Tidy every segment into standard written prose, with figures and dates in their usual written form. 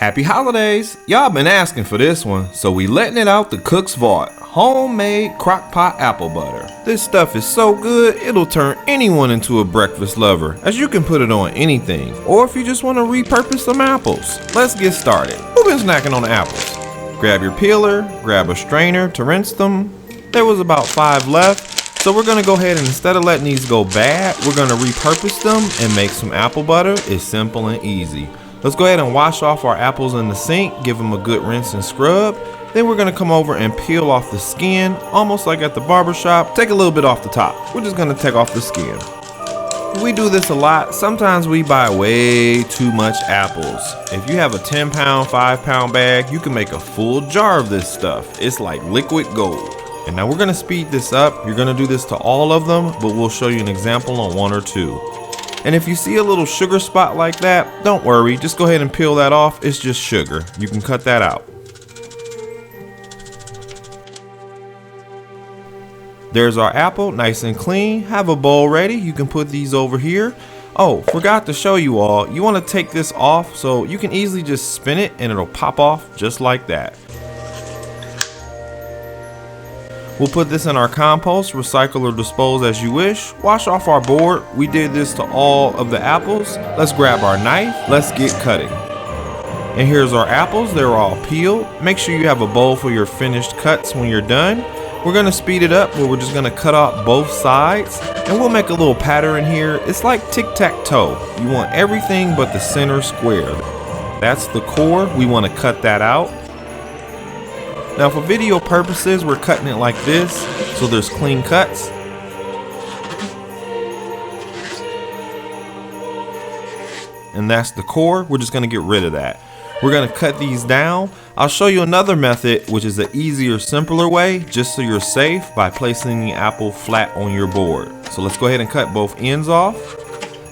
Happy holidays! Y'all been asking for this one, so we letting it out the cook's vault. Homemade Crockpot apple butter. This stuff is so good, it'll turn anyone into a breakfast lover, as you can put it on anything, or if you just want to repurpose some apples. Let's get started. Who been snacking on apples? Grab your peeler, grab a strainer to rinse them. There was about 5 left, so we're gonna go ahead and instead of letting these go bad, we're gonna repurpose them and make some apple butter. It's simple and easy. Let's go ahead and wash off our apples in the sink, give them a good rinse and scrub. Then we're gonna come over and peel off the skin, almost like at the barber shop. Take a little bit off the top. We're just gonna take off the skin. We do this a lot. Sometimes we buy way too much apples. If you have a 10-pound, 5-pound bag, you can make a full jar of this stuff. It's like liquid gold. And now we're gonna speed this up. You're gonna do this to all of them, but we'll show you an example on 1 or 2. And if you see a little sugar spot like that, don't worry, just go ahead and peel that off. It's just sugar. You can cut that out. There's our apple, nice and clean. Have a bowl ready. You can put these over here. Oh, forgot to show you all. You want to take this off so you can easily just spin it and it'll pop off just like that. We'll put this in our compost, recycle or dispose as you wish. Wash off our board. We did this to all of the apples. Let's grab our knife. Let's get cutting. And here's our apples. They're all peeled. Make sure you have a bowl for your finished cuts when you're done. We're gonna speed it up where we're just gonna cut off both sides and we'll make a little pattern here. It's like tic-tac-toe. You want everything but the center square. That's the core. We want to cut that out. Now for video purposes, we're cutting it like this, so there's clean cuts. And that's the core. We're just gonna get rid of that. We're gonna cut these down. I'll show you another method, which is an easier, simpler way, just so you're safe, by placing the apple flat on your board. So let's go ahead and cut both ends off,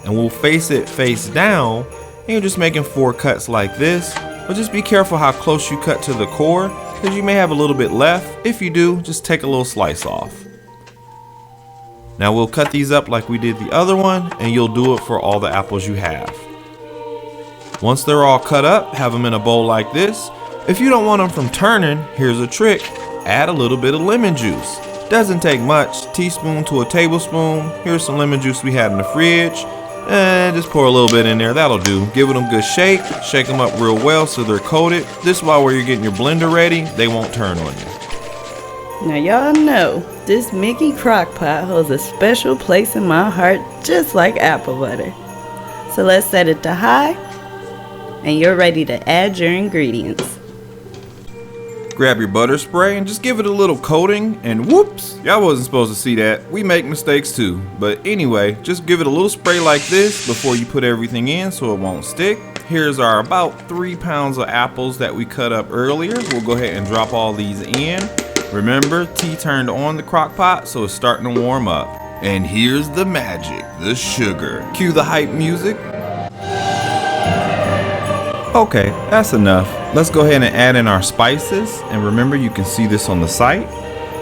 and we'll face it face down, and you're just making 4 cuts like this. But just be careful how close you cut to the core, because you may have a little bit left. If you do, just take a little slice off. Now we'll cut these up like we did the other one, and you'll do it for all the apples you have. Once they're all cut up, have them in a bowl like this. If you don't want them from turning, here's a trick. Add a little bit of lemon juice. Doesn't take much, teaspoon to a tablespoon. Here's some lemon juice we had in the fridge. And just pour a little bit in there, that'll do. Give them a good shake them up real well so they're coated. This is why when you're getting your blender ready, they won't turn on you. Now y'all know, this Mickey Crockpot holds a special place in my heart, just like apple butter. So let's set it to high, and you're ready to add your ingredients. Grab your butter spray and just give it a little coating, and whoops, y'all wasn't supposed to see that. We make mistakes too. But anyway, just give it a little spray like this before you put everything in so it won't stick. Here's our about 3 pounds of apples that we cut up earlier. We'll go ahead and drop all these in. Remember, T turned on the crock pot, so it's starting to warm up. And here's the magic, the sugar. Cue the hype music. Okay, that's enough. Let's go ahead and add in our spices, and remember you can see this on the site.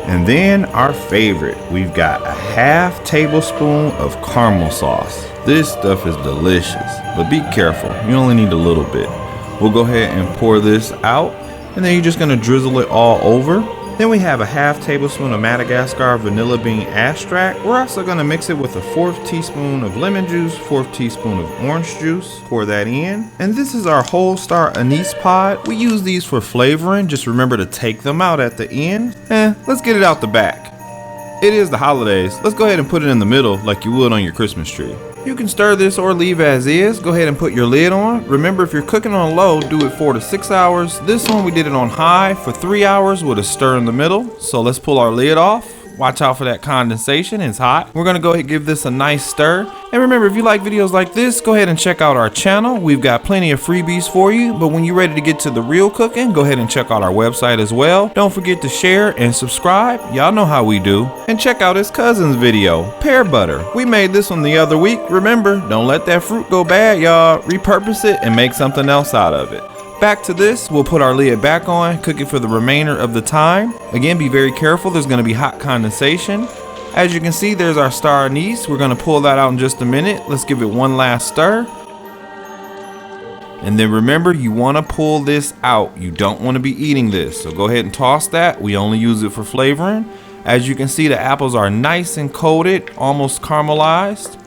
And then our favorite, we've got a ½ tablespoon of caramel sauce. This stuff is delicious, but be careful, you only need a little bit. We'll go ahead and pour this out, and then you're just gonna drizzle it all over. Then we have a ½ tablespoon of Madagascar vanilla bean extract. We're also gonna mix it with a 1/4 teaspoon of lemon juice, 1/4 teaspoon of orange juice. Pour that in. And this is our whole star anise pod. We use these for flavoring. Just remember to take them out at the end. Let's get it out the back. It is the holidays. Let's go ahead and put it in the middle like you would on your Christmas tree. You can stir this or leave as is. Go ahead and put your lid on. Remember, if you're cooking on low, do it 4 to 6 hours. This one we did it on high for 3 hours with a stir in the middle. So let's pull our lid off. Watch out for that condensation, it's hot. We're gonna go ahead and give this a nice stir. And remember, if you like videos like this, go ahead and check out our channel. We've got plenty of freebies for you, but when you're ready to get to the real cooking, go ahead and check out our website as well. Don't forget to share and subscribe. Y'all know how we do. And check out his cousin's video, pear butter. We made this one the other week. Remember, don't let that fruit go bad, y'all. Repurpose it and make something else out of it. Back to this, we'll put our lid back on, cook it for the remainder of the time. Again, be very careful, there's gonna be hot condensation. As you can see, there's our star anise. We're gonna pull that out in just a minute. Let's give it one last stir. And then remember, you want to pull this out. You don't want to be eating this. So go ahead and toss that. We only use it for flavoring. As you can see, the apples are nice and coated, almost caramelized.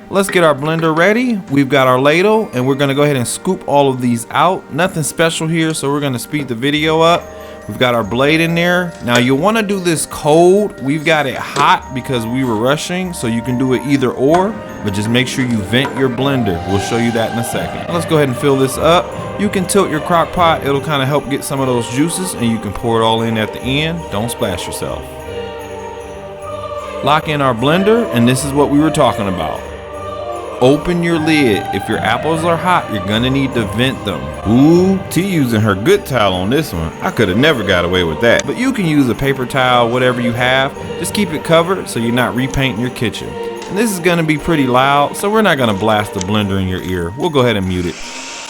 Let's get our blender ready. We've got our ladle and we're going to go ahead and scoop all of these out. Nothing special here, so we're going to speed the video up. We've got our blade in there. Now you want to do this cold. We've got it hot because we were rushing, so you can do it either or, but just make sure you vent your blender. We'll show you that in a second. Let's go ahead and fill this up. You can tilt your crock pot. It'll kind of help get some of those juices, and you can pour it all in at the end. Don't splash yourself. Lock in our blender, and this is what we were talking about. Open your lid. If your apples are hot, you're gonna need to vent them. Ooh, T using her good towel on this one. I could have never got away with that. But you can use a paper towel, whatever you have. Just keep it covered so you're not repainting your kitchen. And this is gonna be pretty loud, so we're not gonna blast the blender in your ear. We'll go ahead and mute it.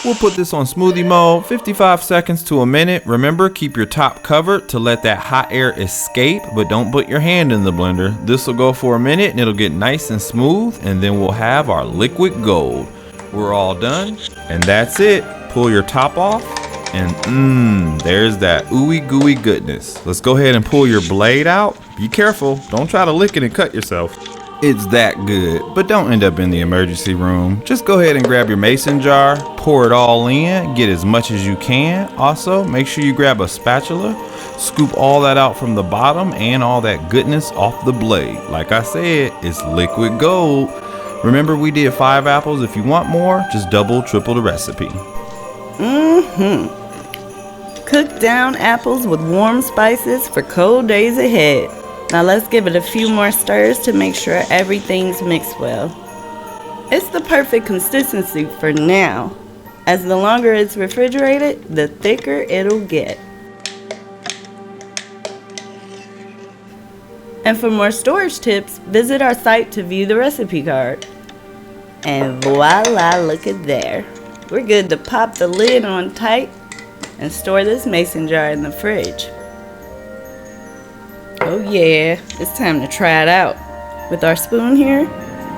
We'll put this on smoothie mode, 55 seconds to a minute. Remember, keep your top covered to let that hot air escape, but don't put your hand in the blender. This will go for a minute and it'll get nice and smooth, and then we'll have our liquid gold. We're all done, and that's it. Pull your top off, and there's that ooey gooey goodness. Let's go ahead and pull your blade out. Be careful, don't try to lick it and cut yourself. It's that good, but don't end up in the emergency room. Just go ahead and grab your mason jar, pour it all in, get as much as you can. Also, make sure you grab a spatula, scoop all that out from the bottom and all that goodness off the blade. Like I said, it's liquid gold. Remember, we did 5 apples. If you want more, just double, triple the recipe. Cook down apples with warm spices for cold days ahead. Now let's give it a few more stirs to make sure everything's mixed well. It's the perfect consistency for now. As the longer it's refrigerated, the thicker it'll get. And for more storage tips, visit our site to view the recipe card. And voila, look at there. We're good to pop the lid on tight and store this mason jar in the fridge. Oh yeah, it's time to try it out. With our spoon here,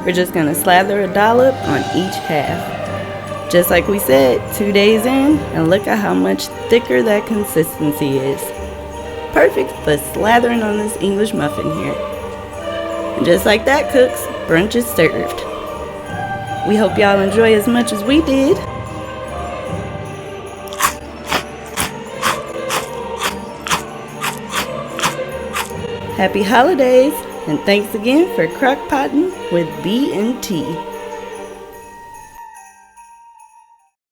we're just gonna slather a dollop on each half. Just like we said, 2 days in, and look at how much thicker that consistency is. Perfect for slathering on this English muffin here. And just like that, cooks, brunch is served. We hope y'all enjoy as much as we did. Happy holidays, and thanks again for crockpotting with B&T.